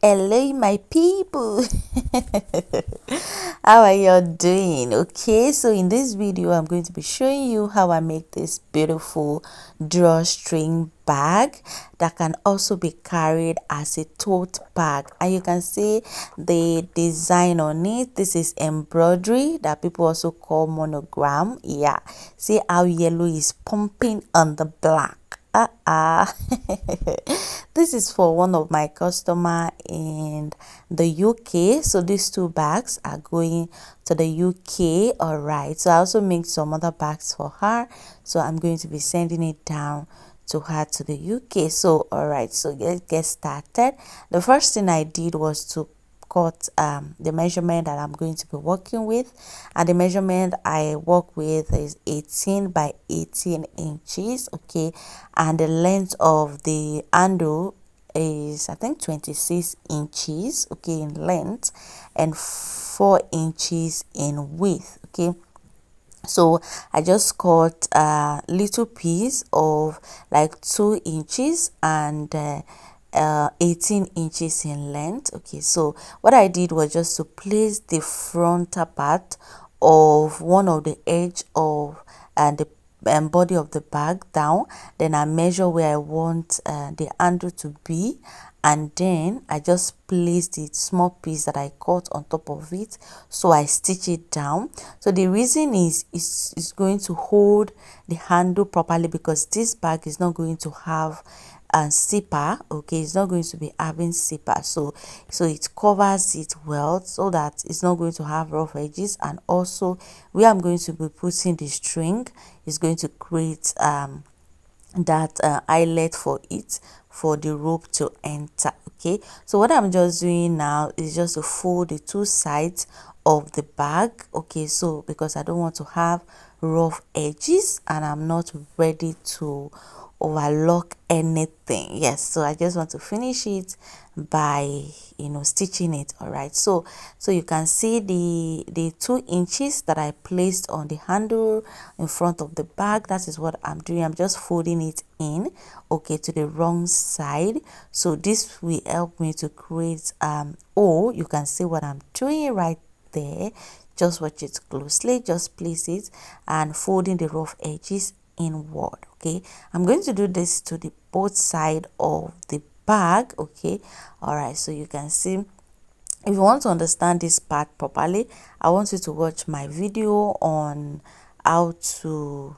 Hello, my people. How are you doing? Okay, so in this video I'm going to be showing you how I make this beautiful drawstring bag that can also be carried as a tote bag, and you can see the design on it. This is embroidery that people also call monogram. Yeah, see how yellow is pumping on the black. This is for one of my customer in the UK. So these two bags are going to the UK. All right, so I also make some other bags for her, so I'm going to be sending it down to her to the UK. So all right, so let's get started. The first thing I did was to cut the measurement that I'm going to be working with, and the measurement I work with is 18 by 18 inches. Okay, and the length of the handle is I think 26 inches, okay, in length, and 4 inches in width. Okay, so I just cut a little piece of like 2 inches and 18 inches in length. Okay, so what I did was just to place the frontal part of one of the edge of the body of the bag down. Then I measure where I want the handle to be, and then I just place the small piece that I cut on top of it, so I stitch it down. So the reason is it's going to hold the handle properly, because this bag is not going to have and zipper. Okay, it's not going to be having zipper, so it covers it well, so that it's not going to have rough edges. And also where I'm going to be putting the string is going to create that eyelet for it, for the rope to enter. Okay, so what I'm just doing now is just to fold the two sides of the bag. Okay, so because I don't want to have rough edges and I'm not ready to overlock anything. Yes, so I just want to finish it by stitching it. All right, so you can see the 2 inches that I placed on the handle in front of the bag. That is what I'm doing. I'm just folding it in, okay, to the wrong side. So this will help me to create you can see what I'm doing right there. Just watch it closely. Just place it and folding the rough edges inward. Okay, I'm going to do this to the both side of the bag. Okay, all right, so you can see, if you want to understand this part properly, I want you to watch my video on how to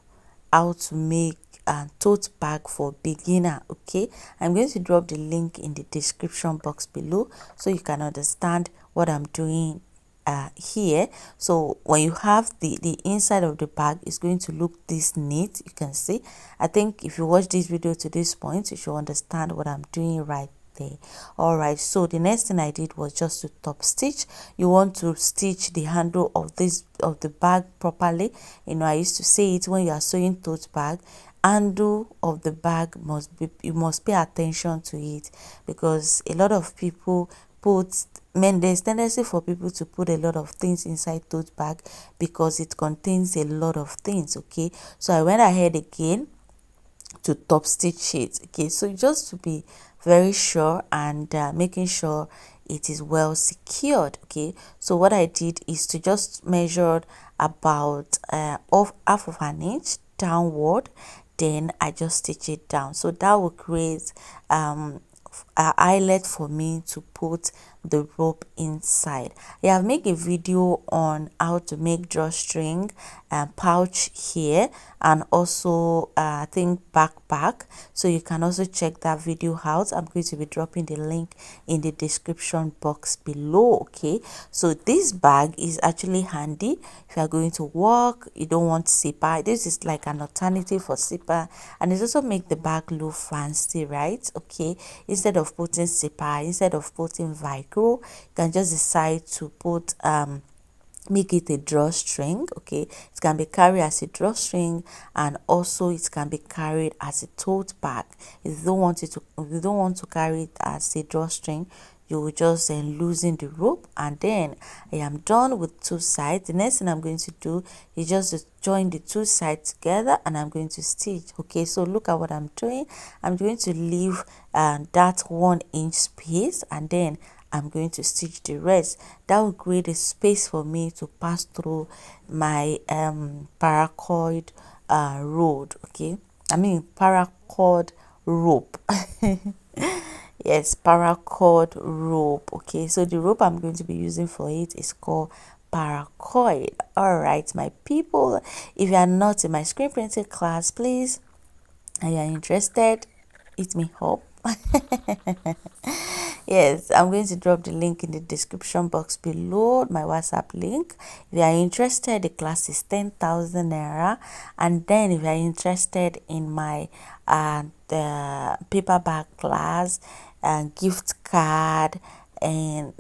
make a tote bag for beginner. Okay, I'm going to drop the link in the description box below, so you can understand what I'm doing here. So when you have the inside of the bag, is going to look this neat. You can see, I think if you watch this video to this point, you should understand what I'm doing right there. All right, so the next thing I did was just to top stitch. You want to stitch the handle of the bag properly. I used to say it, when you are sewing tote bag, handle of the bag you must pay attention to it, because a lot of people there's tendency for people to put a lot of things inside tote bag because it contains a lot of things. Okay, so I went ahead again to top stitch it. Okay, so just to be very sure and making sure it is well secured. Okay, so what I did is to just measure about half of an inch downward, then I just stitch it down. So that will create an eyelet for me to put the rope inside. I have made a video on how to make drawstring and pouch here, and also I think backpack, so you can also check that video out. I'm going to be dropping the link in the description box below. Okay, so this bag is actually handy if you are going to work, you don't want zipper. This is like an alternative for zipper, and it also make the bag look fancy, right? Okay, instead of putting zipper, instead of putting velcro, you can just decide to put make it a drawstring. Okay, it can be carried as a drawstring, and also it can be carried as a tote bag. If you don't want to carry it as a drawstring, you will just loosen the rope, and then I am done with 2 sides. The next thing I'm going to do is just to join the 2 sides together, and I'm going to stitch. Okay, so look at what I'm doing. I'm going to leave that 1 inch space, and then I'm going to stitch the rest. That will create a space for me to pass through my paracord road. Okay, I mean paracord rope. Yes, paracord rope. Okay, so the rope I'm going to be using for it is called paracord. All right, my people, if you are not in my screen printing class, please, and you are interested, hit me up. Yes, I'm going to drop the link in the description box below, my WhatsApp link. If you are interested, the class is 10,000 naira. And then if you are interested in my the paperback class and gift card and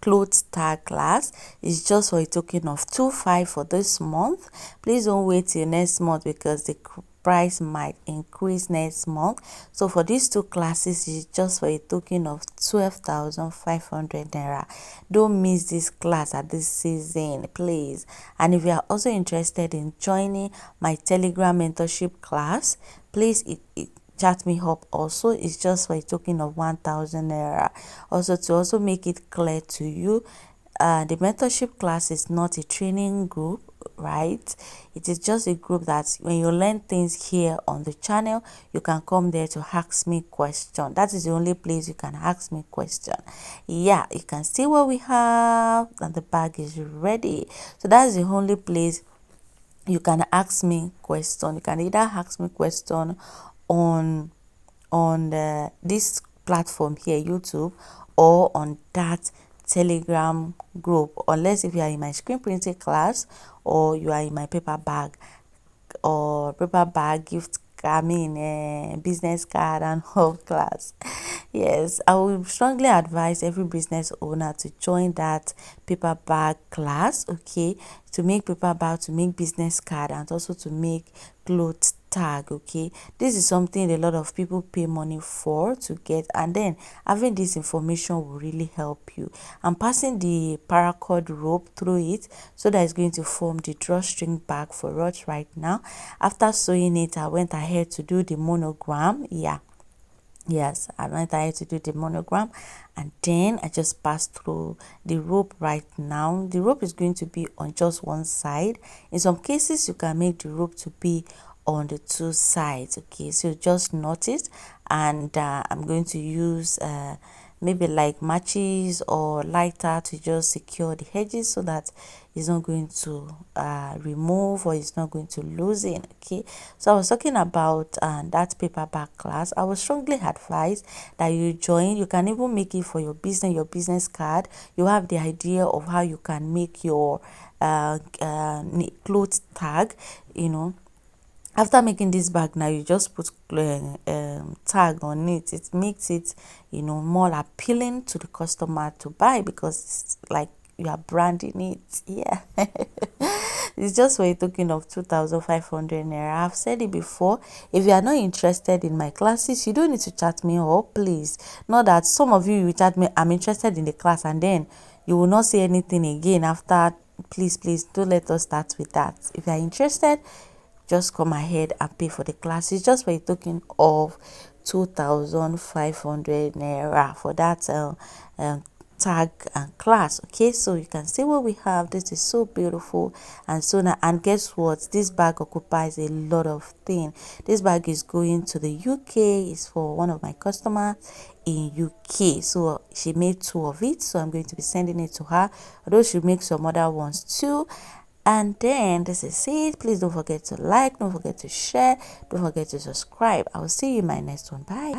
clothes tag class, is just for a token of 2,500 for this month. Please don't wait till next month, because the price might increase next month. So for these 2 classes, is just for a token of 12,500 naira. Don't miss this class at this season, please. And if you are also interested in joining my Telegram mentorship class, please chat me up also. It's just for a token of 1,000 naira. Also, to also make it clear to you, the mentorship class is not a training group, right? It is just a group that when you learn things here on the channel, you can come there to ask me question. That is the only place you can ask me question. Yeah, you can see what we have, and the bag is ready. So that's the only place you can ask me question. You can either ask me question on this platform here, YouTube, or on that Telegram group, unless if you are in my screen printing class, or you are in my paper bag gift, I mean business card and whole class. Yes, I will strongly advise every business owner to join that paper bag class, okay, to make paper bag, to make business card, and also to make clothes tag. Okay, this is something a lot of people pay money for to get, and then having this information will really help you. I'm passing the paracord rope through it, so that it's going to form the drawstring bag for us right now. After sewing it, I went ahead to do the monogram. Yes, I went ahead to do the monogram, and then I just passed through the rope right now. The rope is going to be on just one side. In some cases, you can make the rope to be on the 2 sides. Okay, so just notice, and I'm going to use maybe like matches or lighter to just secure the edges, so that it's not going to remove, or it's not going to loosen. Okay, so I was talking about that paperback class. I would strongly advise that you join. You can even make it for your business card. You have the idea of how you can make your clothes tag, you know. After making this bag, now you just put tag on it. It makes it, you know, more appealing to the customer to buy, because it's like you are branding it. Yeah. It's just for a token of 2,500 naira. I've said it before. If you are not interested in my classes, you don't need to chat me up, please. Not that some of you will chat me, I'm interested in the class, and then you will not say anything again after. Please don't let us start with that. If you are interested, just come ahead and pay for the class. It's just for a token of 2,500 naira for that tag and class. Okay, so you can see what we have. This is so beautiful, and so now, and guess what, this bag occupies a lot of things. This bag is going to the UK. It's for one of my customers in UK, so she made 2 of it, so I'm going to be sending it to her, although she makes some other ones too. And then this is it. Please don't forget to like, don't forget to share, don't forget to subscribe. I will see you in my next one. Bye.